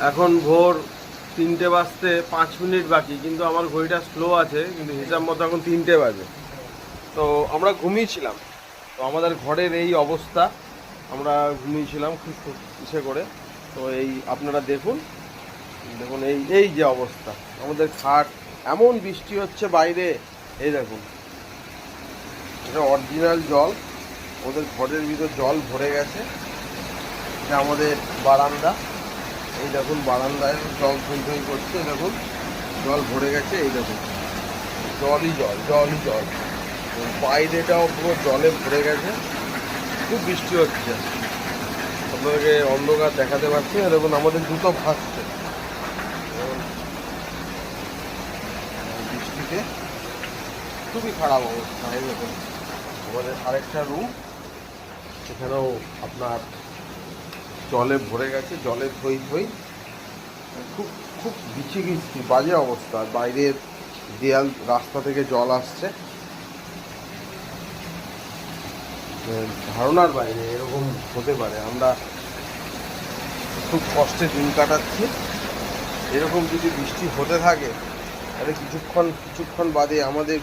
এখন ভোর 3টে বাজতে 5 মিনিট বাকি, কিন্তু আমার ঘড়িটা স্লো আছে, কিন্তু হিসাব মতো এখন 3টে বাজে। তো আমরা ঘুমিয়েছিলাম, তো আমাদের ঘরের এই অবস্থা, আমরা ঘুমিয়েছিলাম খুব ইসে করে। তো এই আপনারা দেখুন দেখুন এই এই যে অবস্থা আমাদের খাট, এমন বৃষ্টি হচ্ছে বাইরে, এই দেখুন এটা অরিজিনাল জল, ওদের ঘরের ভিতর জল ভরে গেছে। এটা আমাদের বারান্দা, এই দেখুন বারান্দায় জল থই থই করছে, দেখুন জল ভরে গেছে, এই দেখুন জলই জল জলই জল, বাইরেটাও পুরো জলে ভরে গেছে, খুব বৃষ্টি হচ্ছে। আপনাদেরকে অন্ধকার দেখাতে পারছি না, দেখুন আমাদের জুতো ভাসছে বৃষ্টিতে, খুবই খারাপ অবস্থা। এই দেখুন আমাদের আরেকটা রুম, সেখানেও আপনার জলে ভরে গেছে, জলে থই থই, খুব খুব বিচ্ছিরি বাজে অবস্থা। বাইরের দেয়াল, রাস্তা থেকে জল আসছে, ধারণার বাইরে এরকম হতে পারে। আমরা খুব কষ্টে দিন কাটাচ্ছি, এরকম যদি বৃষ্টি হতে থাকে তাহলে কিছুক্ষণ বাদে আমাদের